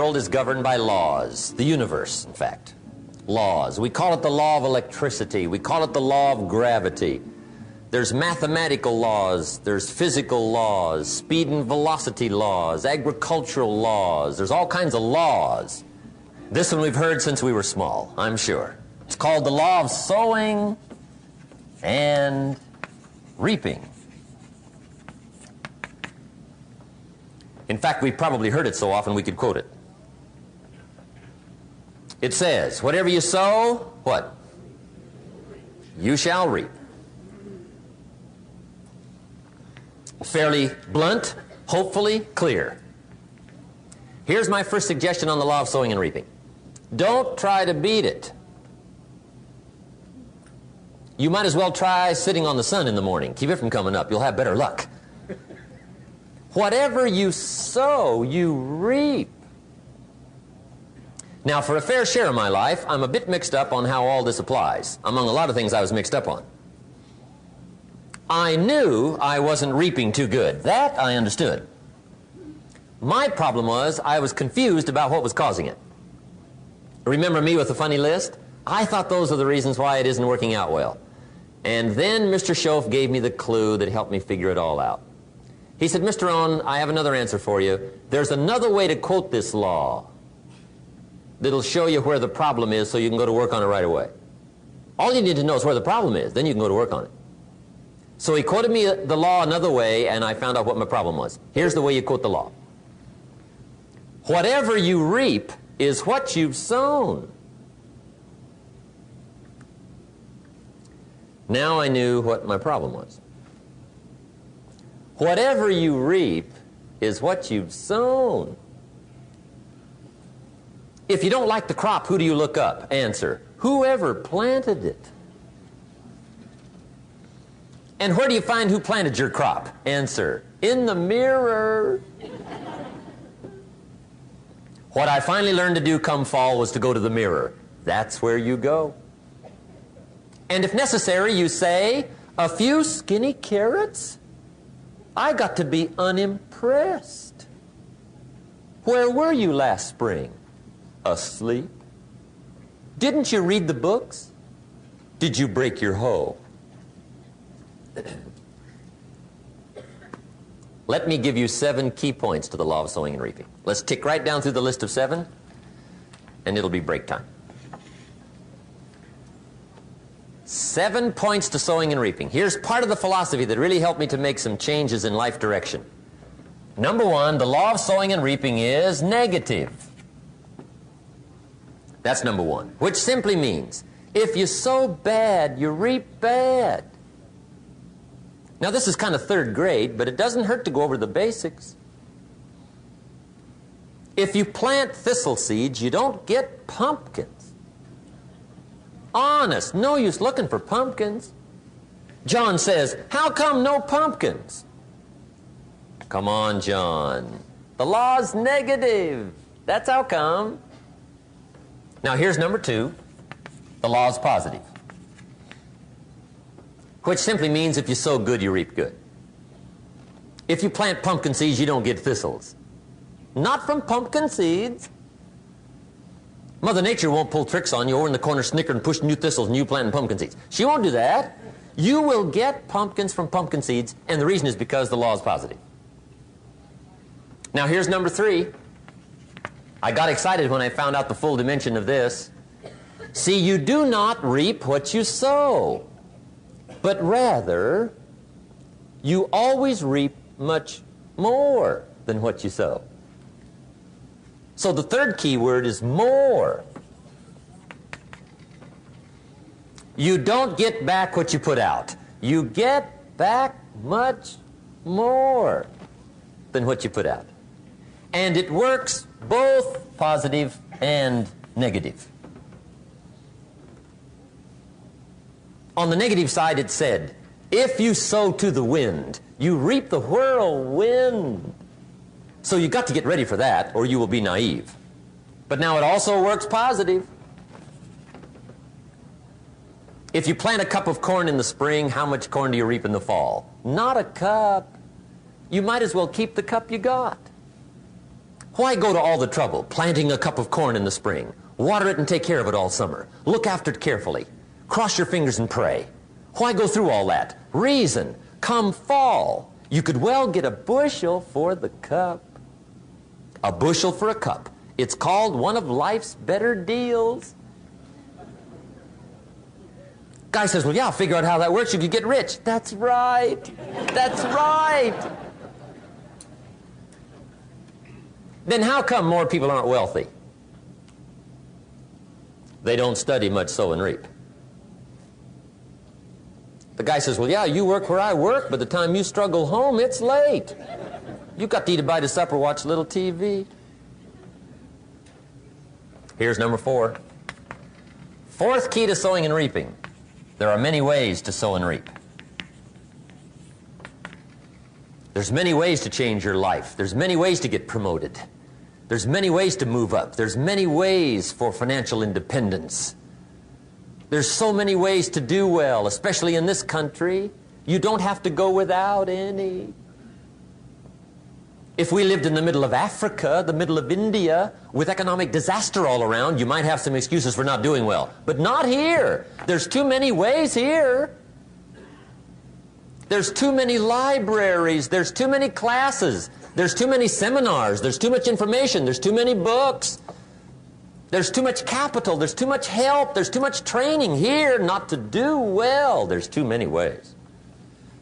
world is governed by laws. The universe, in fact. Laws. We call it the law of electricity. We call it the law of gravity. There's mathematical laws. There's physical laws, speed and velocity laws, agricultural laws. There's all kinds of laws. This one we've heard since we were small, I'm sure. It's called the law of sowing and reaping. In fact, we've probably heard it so often we could quote it. It says, whatever you sow, what? You shall reap. Fairly blunt, hopefully clear. Here's my first suggestion on the law of sowing and reaping. Don't try to beat it. You might as well try sitting on the sun in the morning. Keep it from coming up. You'll have better luck. Whatever you sow, you reap. Now, for a fair share of my life, I'm a bit mixed up on how all this applies. Among a lot of things I was mixed up on. I knew I wasn't reaping too good. That I understood. My problem was I was confused about what was causing it. Remember me with the funny list? I thought those are the reasons why it isn't working out well. And then Mr. Schoaf gave me the clue that helped me figure it all out. He said, Mr. Rohn, I have another answer for you. There's another way to quote this law that'll show you where the problem is so you can go to work on it right away. All you need to know is where the problem is, then you can go to work on it. So he quoted me the law another way, and I found out what my problem was. Here's the way you quote the law. Whatever you reap is what you've sown. Now I knew what my problem was. Whatever you reap is what you've sown. If you don't like the crop, who do you look up? Answer, whoever planted it. And where do you find who planted your crop? Answer, in the mirror. What I finally learned to do come fall was to go to the mirror. That's where you go. And if necessary, you say, a few skinny carrots? I got to be unimpressed. Where were you last spring? Asleep? Didn't you read the books? Did you break your hoe? Let me give you 7 key points to the law of sowing and reaping. Let's tick right down through the list of 7, and it'll be break time. 7 points to sowing and reaping. Here's part of the philosophy that really helped me to make some changes in life direction. Number 1, the law of sowing and reaping is negative. That's number 1, which simply means if you sow bad, you reap bad. Now, this is kind of 3rd grade, but it doesn't hurt to go over the basics. If you plant thistle seeds, you don't get pumpkins. Honest, no use looking for pumpkins. John says, how come no pumpkins? Come on, John. The law's negative. That's how come. Now, here's number 2. The law's positive. Which simply means if you sow good, you reap good. If you plant pumpkin seeds, you don't get thistles. Not from pumpkin seeds. Mother Nature won't pull tricks on you over in the corner snickering and pushing new thistles and you planting pumpkin seeds. She won't do that. You will get pumpkins from pumpkin seeds, and the reason is because the law is positive. Now, here's number 3. I got excited when I found out the full dimension of this. See, you do not reap what you sow, but rather, you always reap much more than what you sow. So the 3rd key word is more. You don't get back what you put out. You get back much more than what you put out. And it works both positive and negative. On the negative side, it said, if you sow to the wind, you reap the whirlwind. So you've got to get ready for that, or you will be naive. But now it also works positive. If you plant a cup of corn in the spring, how much corn do you reap in the fall? Not a cup. You might as well keep the cup you got. Why go to all the trouble, planting a cup of corn in the spring? Water it and take care of it all summer. Look after it carefully. Cross your fingers and pray. Why go through all that? Reason. Come fall, you could well get a bushel for the cup. A bushel for a cup. It's called one of life's better deals. Guy says, well, yeah, I'll figure out how that works. You could get rich. That's right. That's right. Then how come more people aren't wealthy? They don't study much, sow and reap. The guy says, well, yeah, you work where I work. By the time you struggle home, it's late. You've got to eat a bite of supper, watch a little TV. Here's number 4. Fourth key to sowing and reaping. There are many ways to sow and reap. There's many ways to change your life. There's many ways to get promoted. There's many ways to move up. There's many ways for financial independence. There's so many ways to do well, especially in this country. You don't have to go without any. If we lived in the middle of Africa, the middle of India, with economic disaster all around, you might have some excuses for not doing well. But not here. There's too many ways here. There's too many libraries. There's too many classes. There's too many seminars. There's too much information. There's too many books. There's too much capital. There's too much help. There's too much training here not to do well. There's too many ways.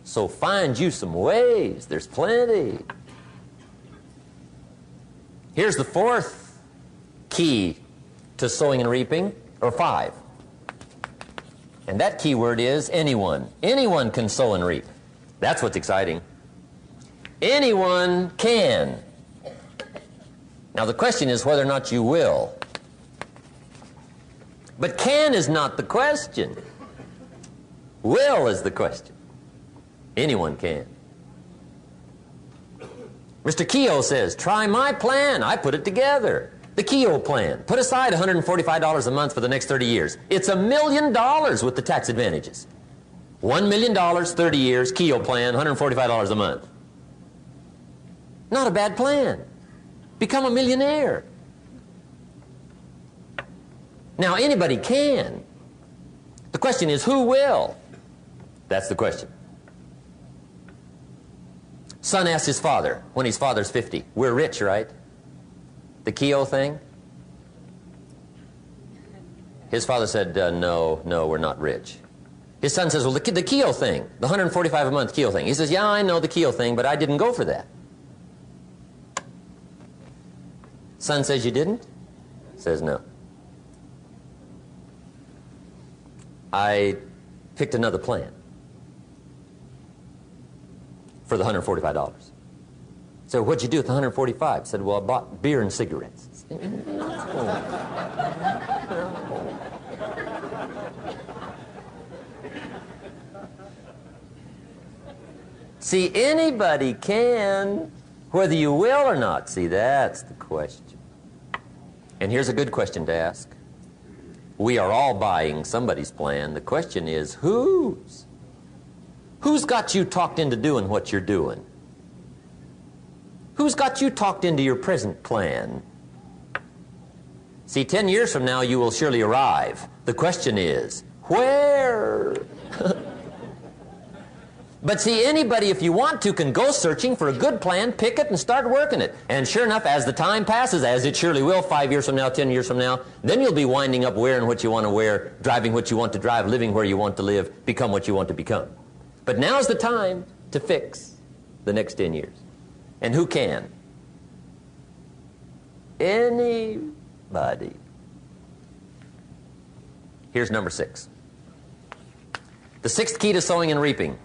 So find you some ways. There's plenty. Here's the fourth key to sowing and reaping, or 5. And that key word is anyone. Anyone can sow and reap. That's what's exciting. Anyone can. Now the question is whether or not you will. But can is not the question. Will is the question. Anyone can. Mr. Keogh says, try my plan. I put it together. The Keogh plan. Put aside $145 a month for the next 30 years. It's $1 million with the tax advantages. $1 million, 30 years, Keogh plan, $145 a month. Not a bad plan. Become a millionaire. Now, anybody can. The question is, who will? That's the question. Son asked his father, when his father's 50, we're rich, right? The Keogh thing? His father said, no, we're not rich. His son says, well, the Keogh thing, the $145 a month Keogh thing. He says, yeah, I know the Keogh thing, but I didn't go for that. Son says, you didn't? Says, no. I picked another plan for the $145. So what'd you do with the $145? Said, well, I bought beer and cigarettes. See, anybody can, whether you will or not. See, that's the question. And here's a good question to ask. We are all buying somebody's plan. The question is, whose? Who's got you talked into doing what you're doing? Who's got you talked into your present plan? See, 10 years from now, you will surely arrive. The question is, where? But see, anybody, if you want to, can go searching for a good plan, pick it, and start working it. And sure enough, as the time passes, as it surely will, 5 years from now, 10 years from now, then you'll be winding up wearing what you want to wear, driving what you want to drive, living where you want to live, become what you want to become. But now's the time to fix the next 10 years. And who can? Anybody. Here's number 6. The 6th key to sowing and reaping.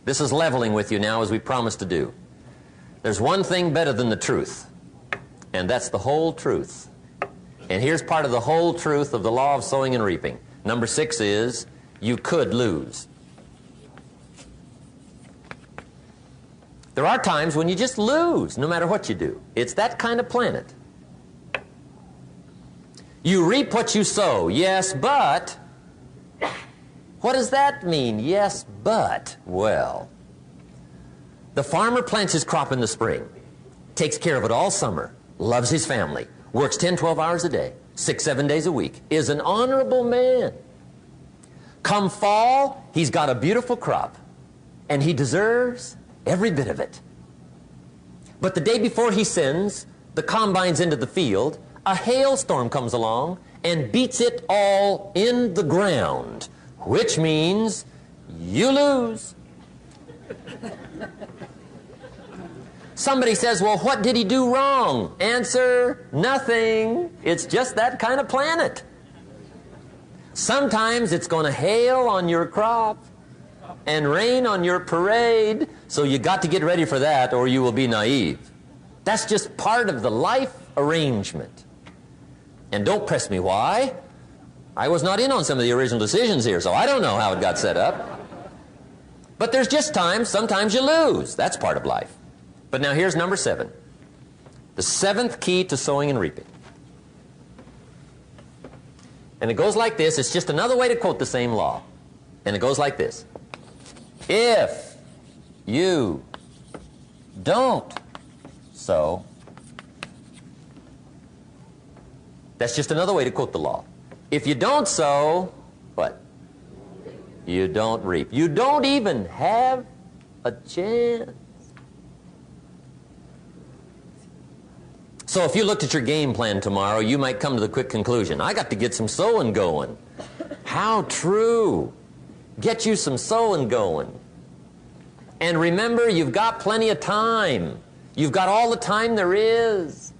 This is leveling with you now, as we promised to do. There's one thing better than the truth, and that's the whole truth. And here's part of the whole truth of the law of sowing and reaping. Number 6 is, you could lose. There are times when you just lose, no matter what you do. It's that kind of planet. You reap what you sow, yes, but... What does that mean? Yes, but, well, the farmer plants his crop in the spring, takes care of it all summer, loves his family, works 10, 12 hours a day, 6, 7 days a week, is an honorable man. Come fall, he's got a beautiful crop, and he deserves every bit of it. But the day before he sends the combines into the field, a hailstorm comes along and beats it all in the ground, which means you lose. Somebody says, well, what did he do wrong? Answer, nothing. It's just that kind of planet. Sometimes it's going to hail on your crop and rain on your parade, so you got to get ready for that or you will be naive. That's just part of the life arrangement. And don't press me why. I was not in on some of the original decisions here, so I don't know how it got set up. But there's just times, sometimes you lose. That's part of life. But now here's number 7. The 7th key to sowing and reaping. And it goes like this. It's just another way to quote the same law. And it goes like this. If you don't sow, that's just another way to quote the law. If you don't sow, what? You don't reap. You don't even have a chance. So if you looked at your game plan tomorrow, you might come to the quick conclusion, I got to get some sowing going. How true. Get you some sowing going. And remember, you've got plenty of time. You've got all the time there is.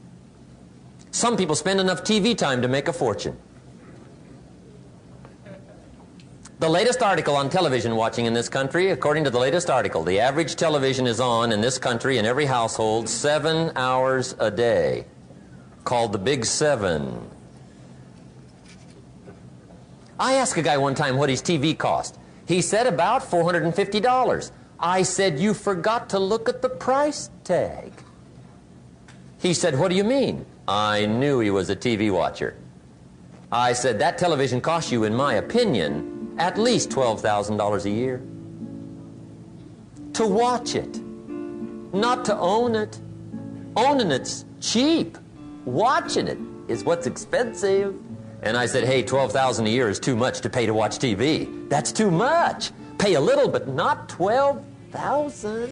Some people spend enough TV time to make a fortune. The latest article on television watching in this country, according to the latest article, the average television is on in this country in every household 7 hours a day, called the Big 7. I asked a guy one time what his TV cost. He said about $450. I said, you forgot to look at the price tag. He said, what do you mean? I knew he was a TV watcher. I said, that television costs you, in my opinion, at least $12,000 a year. To watch it, not to own it. Owning it's cheap. Watching it is what's expensive. And I said, hey, $12,000 a year is too much to pay to watch TV. That's too much. Pay a little, but not $12,000.